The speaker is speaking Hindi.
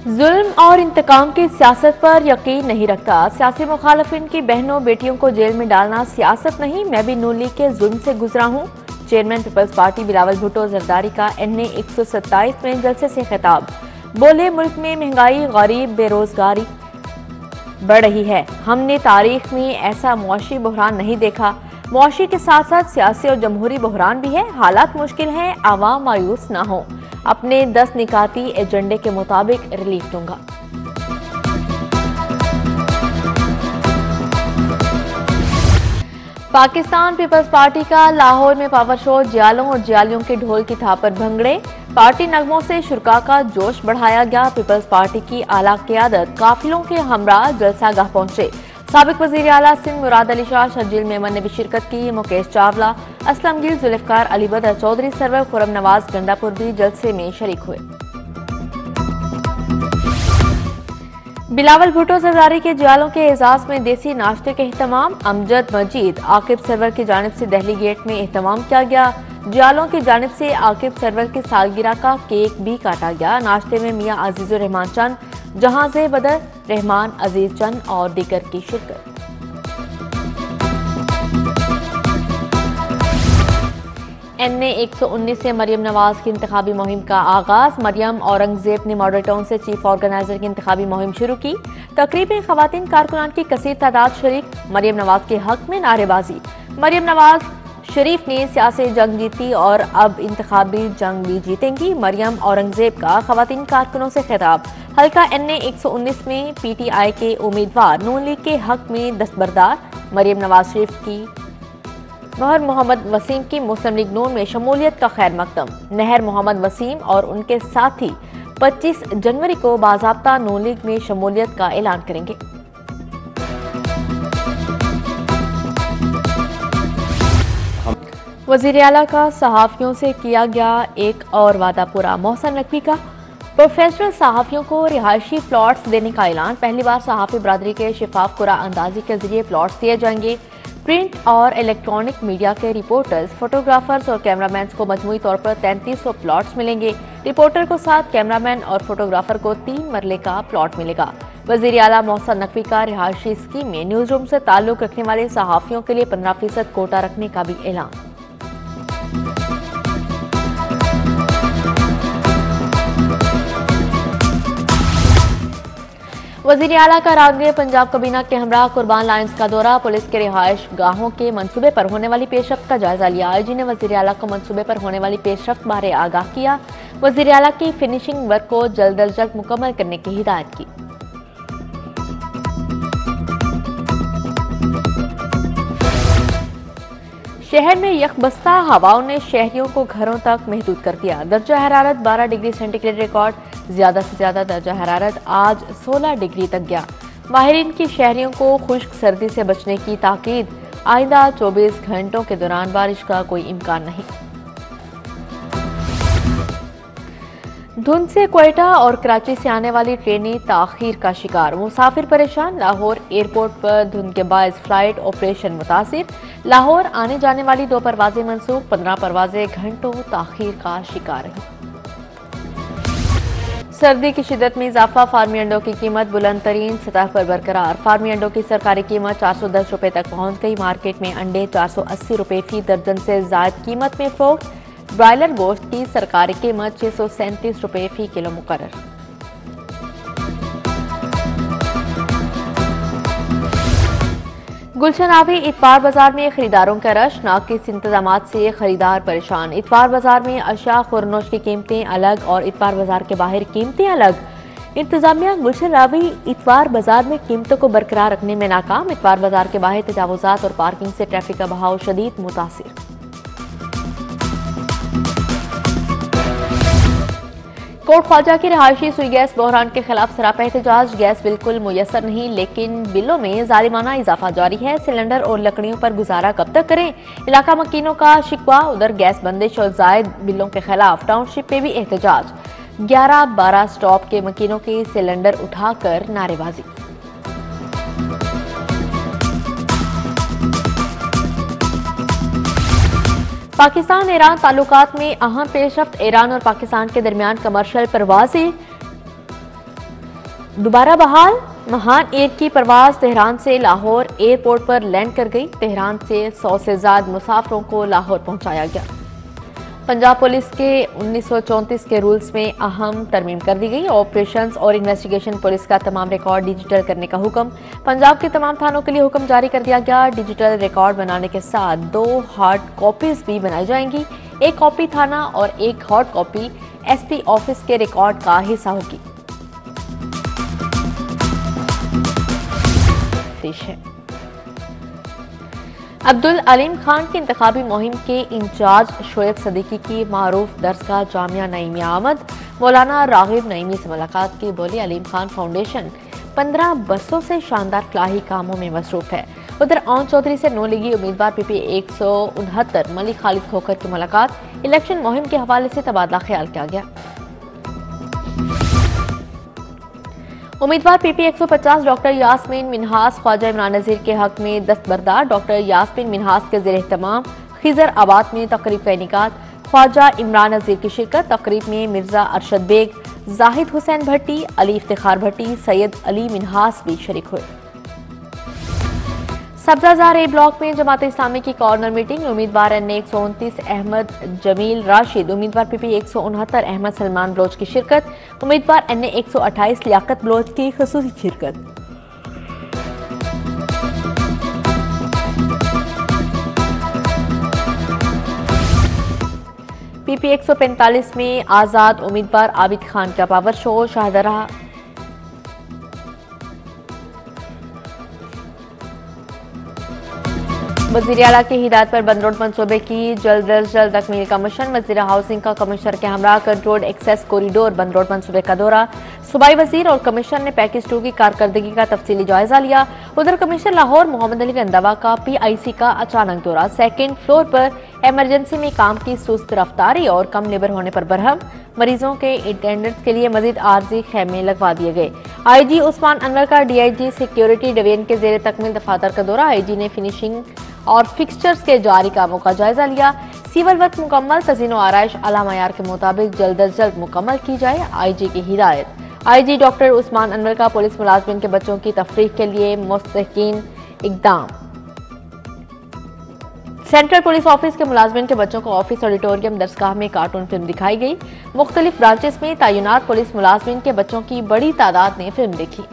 जुल्म और इंतकाम की सियासत पर यकीन नहीं रखता। सियासी मुखालिफिन की बहनों बेटियों को जेल में डालना सियासत नहीं, मैं भी नून लीग के जुल्म से गुजरा हूँ। Chairman peoples party Bilawal Bhutto Zardari का NA 127 में जलसे से खिताब। बोले, मुल्क में महंगाई, गरीब, बेरोजगारी बढ़ रही है। हमने तारीख में ऐसा मुआशी बहरान नहीं देखा। मुआशी के साथ साथ सियासी और जमहूरी बहरान भी है। हालात मुश्किल हैं, आवाम मायूस ना हो। अपने 10 निकाती एजेंडे के मुताबिक रिलीफ दूंगा। पाकिस्तान पीपल्स पार्टी का लाहौर में पावर शो, जियालों और जियालियों के ढोल की थाप पर भंगड़े। पार्टी नगमों से शुरा का जोश बढ़ाया गया। पीपल्स पार्टी की आला क़यादत काफिलों के हमरा जलसागाह पहुंचे। साबिक वज़ीर आला सिंध मुराद अली शाह, शर्जील मेमन ने भी शिरकत की। मुकेश चावला, असलम गिल, जुल्फ़िकार अली बदर, चौधरी सरवर, खुरम नवाज गंडापुर भी जलसे में शरीक हुए। बिलावल भुट्टो जरदारी के जियालों के एजाज में देसी नाश्ते के एहतमाम। अमजद मजीद, आकिब सरवर की जानिब से दहली गेट में एहतमाम किया गया। जियालों की जानिब से आकिब सरवर की सालगिरह का केक भी काटा गया। नाश्ते में मियां अजीजुर रहमान चंद, जहांजे बदर रहमान, अजीज चंद और दीगर की शिरकत। NA 119 से मरियम नवाज की इंतखाबी मुहिम का आगाज। मरियम औरंगजेब ने मॉडल टाउन से चीफ ऑर्गेनाइजर की इंतखाबी मुहिम शुरू की। तकरीब में खवातीन कारकुनान की कसीर तादाद शरीक। मरियम नवाज के हक में नारेबाजी। मरियम नवाज शरीफ ने सियासी जंग जीती और अब इंतखाबी जंग भी जीतेंगी। मरियम औरंगजेब का खवातीन कारकुनों से खिताब। हल्का NA 119 में PTI के उम्मीदवार नून लीग के हक में दस्तबरदार। मरियम नवाज शरीफ की महर मोहम्मद वसीम की मुस्लिम लीग नून में शमूलियत का खैर मकदम। नहर मोहम्मद वसीम और उनके साथी 25 जनवरी को बाज़ाब्ता नून लीग में शमूलियत का ऐलान करेंगे। वज़ीर आला का सहाफ़ियों से किया गया एक और वादा पूरा। मोहसन नकवी का प्रोफेशनल सहाफ़ियों को रिहायशी प्लॉट्स देने का ऐलान। पहली बार सहाफ़ी बरादरी के शिफाफ कुरा अंदाजी के जरिए प्लॉट्स दिए जाएंगे। प्रिंट और इलेक्ट्रॉनिक मीडिया के रिपोर्टर्स, फोटोग्राफर्स और कैमरामैन को मजमूई तौर पर 3300 प्लॉट्स मिलेंगे। रिपोर्टर को 7, कैमरामैन और फोटोग्राफर को 3 मरले का प्लॉट मिलेगा। वज़ीर आला मोहसन नकवी का रिहायशी स्कीम में न्यूज रूम से ताल्लुक रखने वाले सहाफ़ियों के लिए 15% कोटा रखने का भी ऐलान। वज़ीर आला का रागने पंजाब कबीना के हमरा कुर्बान लायंस का दौरा। पुलिस के रिहायश गाहों के मंसूबे पर होने वाली पेशरफ्त का जायजा लिया। IG ने वज़ीर आला को मंसूबे पर होने वाली पेशरफ्त बारे आगाह किया। वज़ीर आला की फिनिशिंग वर्क को जल्द अज जल्द मुकम्मल करने की हिदायत की। शहर में यकबस्ता हवाओं ने शहरियों को घरों तक महदूद कर दिया। दर्जा हरारत 12 डिग्री सेंटीग्रेड रिकॉर्ड। ज्यादा से ज्यादा दर्जा हरारत आज 16 डिग्री तक गया। माहिरीन की शहरियों को खुश्क सर्दी से बचने की ताकीद। आइंदा 24 घंटों के दौरान बारिश का कोई इम्कान नहीं। धुंध से क्वेटा और कराची से आने वाली ट्रेनें ताखीर का शिकार। मुसाफिर परेशान। लाहौर एयरपोर्ट पर धुंध के बायस फ्लाइट ऑपरेशन मुतासिर। लाहौर आने जाने वाली 2 परवाजें मनसूख। 15 परवाजें घंटों ताखीर का शिकार रही। सर्दी की शिद्दत में इजाफा। फार्मी अंडों की कीमत बुलंद तरीन सतह पर बरकरार। फार्मी अंडों की सरकारी कीमत 410 रुपए तक पहुंच गई। मार्केट में अंडे 480 रुपए फी दर्जन से जायद कीमत में फरोख्त। ब्रायलर गोश्त की सरकारी कीमत 637 रुपए फी किलो मुकर्रर। गुलशन आवी इतवार बाजार में खरीदारों का रश। नाकिस इंतजामात से खरीदार परेशान। इतवार बाजार में अशिया खुरनोश की कीमतें अलग और इतवार बाजार के बाहर कीमतें अलग। इंतजामिया गुलशन रावी इतवार बाजार में कीमतों को बरकरार रखने में नाकाम। इतवार बाजार के बाहर तजावुजात और पार्किंग से ट्रैफिक का बहाव शदीद मुतासिर। कोट ख्वाजा की रिहायशी सुई गैस बहरान के खिलाफ सरापा एहतजाज। गैस बिल्कुल मुयसर नहीं, लेकिन बिलों में जालिमाना इजाफा जारी है। सिलेंडर और लकड़ियों पर गुजारा कब तक करें, इलाका मकीनों का शिकवा। उधर गैस बंदिश और जायद बिलों के खिलाफ टाउनशिप पे भी एहतजाज। 11-12 स्टॉप के मकीनों के सिलेंडर उठाकर नारेबाजी। पाकिस्तान ईरान ताल्लुकात में अहम पेशरफ्त। ईरान और पाकिस्तान के दरमियान कमर्शियल परवाजें दोबारा बहाल, महान एयर की परवाज तेहरान से लाहौर एयरपोर्ट पर लैंड कर गई। तेहरान से 100 से ज्यादा मुसाफिरों को लाहौर पहुंचाया गया। पंजाब पुलिस के 1934 के रूल्स में अहम तरमीम कर दी गई। ऑपरेशंस और इन्वेस्टिगेशन पुलिस का तमाम रिकॉर्ड डिजिटल करने का हुक्म। पंजाब के तमाम थानों के लिए हुक्म जारी कर दिया गया। डिजिटल रिकॉर्ड बनाने के साथ 2 हार्ड कॉपीज भी बनाई जाएंगी। एक कॉपी थाना और एक हार्ड कॉपी एसपी ऑफिस के रिकॉर्ड का हिस्सा होगी। अब्दुल अलीम खान की इंतखाबी मुहिम के इंचार्ज शोएब सदीकी की मारूफ दरसगाह जामिया नईमिया आमद। मौलाना रागिब नईमी से मुलाकात की। बोली, अलीम खान फाउंडेशन 15 बरसों से शानदार फलाही कामों में मसरूफ है। उधर ओन चौधरी से 9 लीगी उम्मीदवार पीपी 169 मलिक खालिद खोखर की मुलाकात। इलेक्शन मुहिम के हवाले से तबादला ख्याल किया गया। उम्मीदवार पीपी 150 डॉक्टर यास्मीन मिन्हास ख्वाजा इमरान नजीर के हक में दस्तबरदार। डॉक्टर यास्मीन मिन्हास के ज़ेर एहतमाम खिजर आबाद में तकरीब का इनेकाद। ख्वाजा इमरान नजीर की शिरकत। तकरीब में मिर्जा अरशद बेग, जाहिद हुसैन भट्टी, अली इफ्तिखार भट्टी, सैयद अली मिन्हास भी शरीक हुए। सब्जाजार ए ब्लॉक में जमात इस्लामी की कॉर्नर मीटिंग। उम्मीदवार NA 129 अहमद जमील राशिद, उम्मीदवार पीपी 169 अहमद सलमान बलोच की शिरकत। उम्मीदवार NA 128 लियाकत बलोच की खुसूसी शिरकत। पीपी 145 में आजाद उम्मीदवार आबिद खान का पावर शो। शाहदरा वज़ीर आला की हिदायत पर बंद रोड मंसूबे की जल्द अज जल्द तकमील का मिशन। वज़ीर हाउसिंग का कमिश्नर के हमरा कंट्रोल्ड एक्सेस कॉरिडोर बंद रोड मंसूबे का दौरा। सूबाई वज़ीर और कमिश्नर ने पैकेज 2 की कारकर्दगी का तफसीली जायजा लिया। उधर कमिश्नर लाहौर मोहम्मद अली रंधावा का PIC का अचानक दौरा। 2nd फ्लोर पर एमरजेंसी में काम की सुस्त रफ्तारी और कम लेबर होने पर बरहम। मरीजों के अटेंडेंट्स के लिए मजीद आर्जी खेमे लगवा दिए गए। IG उस्मान अनवर का DIG सिक्योरिटी डिवीजन के जेर तकमील दफातर का दौरा। IG ने फिनिशिंग और फिक्सचर्स के जारी कामों का जायजा लिया। सिविल वर्क मुकम्मल, तज़ीनो आराइश आला मयार के मुताबिक जल्द अज जल्द मुकम्मल की जाए। IG की हिदायत। IG डॉक्टर उस्मान अनवर का पुलिस मुलाजमिन के बच्चों की तफरीक के लिए मुस्तकिन इकदाम। सेंट्रल पुलिस ऑफिस के मुलाजमिन के बच्चों को ऑफिस ऑडिटोरियम दरसगाह में कार्टून फिल्म दिखाई गई। मुख्तलिफ ब्रांचेस में तैनात पुलिस मुलाजमिन के बच्चों की बड़ी तादाद ने फिल्म देखी।